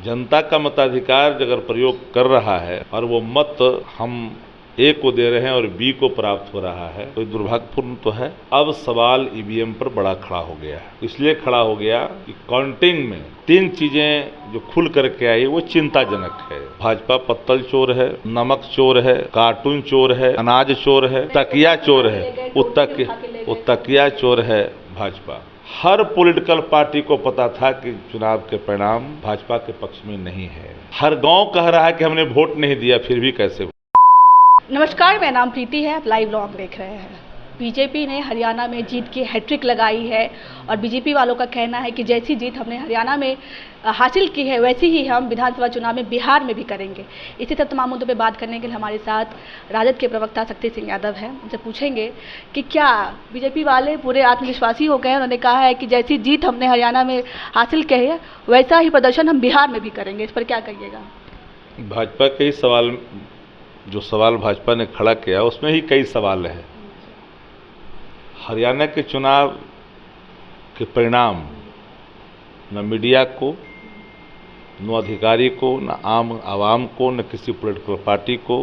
जनता का मताधिकार अगर प्रयोग कर रहा है और वो मत हम ए को दे रहे हैं और बी को प्राप्त हो रहा है तो दुर्भाग्यपूर्ण तो है। अब सवाल ईवीएम पर बड़ा खड़ा हो गया है। इसलिए खड़ा हो गया कि काउंटिंग में 3 चीजें जो खुल करके आई वो चिंताजनक है। भाजपा पत्तल चोर है, नमक चोर है, कार्टून चोर है, अनाज चोर है, तकिया चोर है। वो तकिया चोर है भाजपा। हर पॉलिटिकल पार्टी को पता था कि चुनाव के परिणाम भाजपा के पक्ष में नहीं है। हर गांव कह रहा है कि हमने वोट नहीं दिया, फिर भी कैसे। नमस्कार, मेरा नाम प्रीति है। आप लाइव व्लॉग देख रहे हैं। बीजेपी ने हरियाणा में जीत की हैट्रिक लगाई है और बीजेपी वालों का कहना है कि जैसी जीत हमने हरियाणा में हासिल की है वैसी ही हम विधानसभा चुनाव में बिहार में भी करेंगे। इसी तरह तमाम मुद्दों पे बात करने के लिए हमारे साथ राजद के प्रवक्ता शक्ति सिंह यादव हैं। उनसे पूछेंगे कि क्या बीजेपी वाले पूरे आत्मविश्वासी हो गए हैं। उन्होंने कहा है कि जैसी जीत हमने हरियाणा में हासिल की है वैसा ही प्रदर्शन हम बिहार में भी करेंगे। इस पर क्या कहिएगा? भाजपा के सवाल जो सवाल भाजपा ने खड़ा किया उसमें ही कई सवाल हैं। हरियाणा के चुनाव के परिणाम न मीडिया को, न अधिकारी को, न आम आवाम को, न किसी पॉलिटिकल पार्टी को,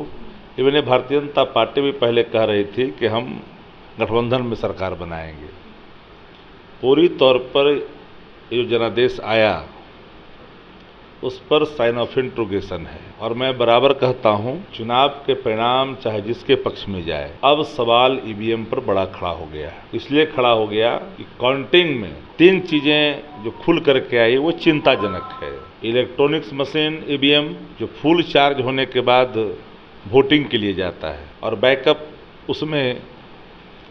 इवन भारतीय जनता पार्टी भी पहले कह रही थी कि हम गठबंधन में सरकार बनाएंगे। पूरी तौर पर ये जो जनादेश आया उस पर साइन ऑफ इंट्रोगेशन है और मैं बराबर कहता हूं चुनाव के परिणाम चाहे जिसके पक्ष में जाए, अब सवाल ईवीएम पर बड़ा खड़ा हो गया है। इसलिए खड़ा हो गया कि काउंटिंग में 3 चीजें जो खुल करके आई वो चिंताजनक है। इलेक्ट्रॉनिक्स मशीन ईवीएम जो फुल चार्ज होने के बाद वोटिंग के लिए जाता है और बैकअप उसमें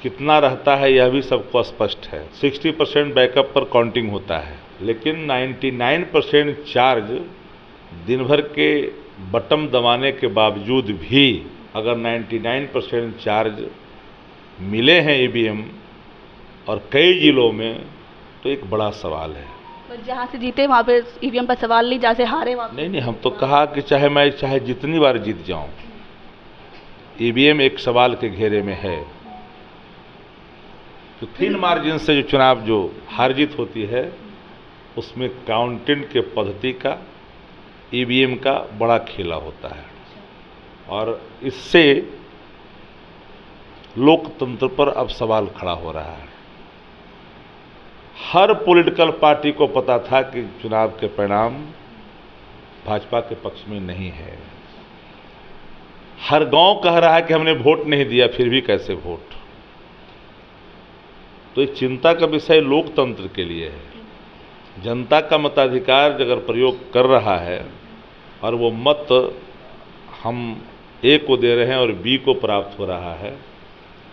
कितना रहता है यह भी सबको स्पष्ट है। 60% बैकअप पर काउंटिंग होता है, लेकिन 99% चार्ज दिन भर के बटन दबाने के बावजूद भी अगर 99% चार्ज मिले हैं ईवीएम और कई जिलों में तो एक बड़ा सवाल है। तो जहाँ से जीते वहाँ पे ईवीएम पर सवाल नहीं, जहाँ से हारे वहाँ नहीं, हम तो कहा कि चाहे जितनी बार जीत जाऊं, ईवीएम एक सवाल के घेरे में है। तो 3 मार्जिन से जो चुनाव जो हार जीत होती है उसमें काउंटिंग के पद्धति का, ईवीएम का बड़ा खेला होता है और इससे लोकतंत्र पर अब सवाल खड़ा हो रहा है। हर पॉलिटिकल पार्टी को पता था कि चुनाव के परिणाम भाजपा के पक्ष में नहीं है। हर गांव कह रहा है कि हमने वोट नहीं दिया, फिर भी कैसे वोट। तो ये चिंता का विषय लोकतंत्र के लिए है। जनता का मताधिकार अगर प्रयोग कर रहा है और वो मत हम ए को दे रहे हैं और बी को प्राप्त हो रहा है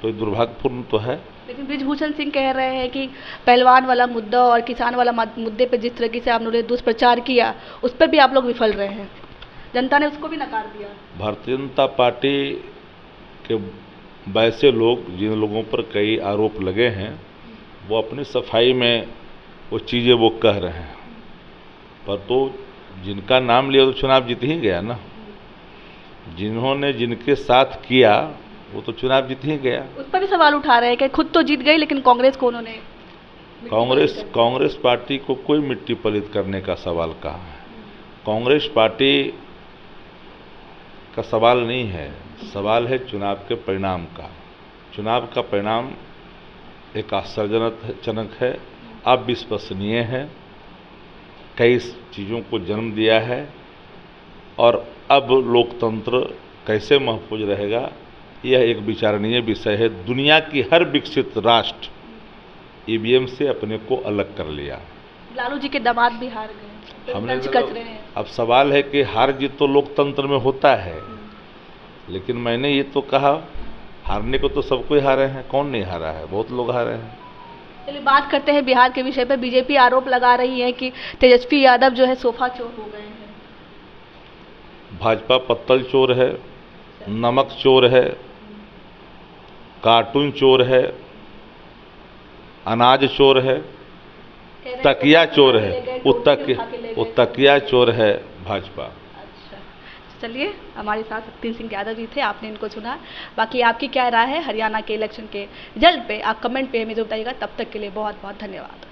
तो दुर्भाग्यपूर्ण तो है। लेकिन बृजभूषण सिंह कह रहे हैं कि पहलवान वाला मुद्दा और किसान वाला मुद्दे पे जिस तरीके से आपने दुष्प्रचार किया उस पर भी आप लोग विफल रहे हैं। जनता ने उसको भी नकार दिया। भारतीय जनता पार्टी के वैसे लोग जिन लोगों पर कई आरोप लगे हैं वो अपनी सफाई में वो चीज़ें वो कह रहे हैं, पर तो जिनका नाम लिया तो चुनाव जीत ही गया ना। जिन्होंने जिनके साथ किया वो तो चुनाव जीत ही गया। उस पर भी सवाल उठा रहे हैं कि खुद तो जीत गई लेकिन कांग्रेस को उन्होंने कांग्रेस पार्टी को कोई मिट्टी पलित करने का सवाल कहाँ है। कांग्रेस पार्टी का सवाल नहीं है, सवाल है चुनाव के परिणाम का। चुनाव का परिणाम एक आश्चर्यजनक है, अविश्वसनीय है, कई चीज़ों को जन्म दिया है और अब लोकतंत्र कैसे महफूज रहेगा यह एक विचारणीय विषय है। दुनिया की हर विकसित राष्ट्र ईवीएम से अपने को अलग कर लिया। लालू जी के दामाद भी हार गए, हमने अब सवाल है कि हार जीत तो लोकतंत्र में होता है, लेकिन मैंने ये तो कहा हारने को तो सब कोई हारे हैं, कौन नहीं हारा है, बहुत लोग हारे हैं। चलिए बात करते हैं बिहार के विषय पर। बीजेपी आरोप लगा रही है कि तेजस्वी यादव जो है सोफा चोर हो गए हैं। भाजपा पत्तल चोर है, नमक चोर है, कार्टून चोर है, अनाज चोर है, तकिया चोर है। वो तकिया चोर है भाजपा। चलिए, हमारे साथ शक्ति सिंह यादव जी थे, आपने इनको सुना। बाकी आपकी क्या राय है हरियाणा के इलेक्शन के रिजल्ट पे आप कमेंट पे हमें जरूर बताइएगा। तब तक के लिए बहुत बहुत धन्यवाद।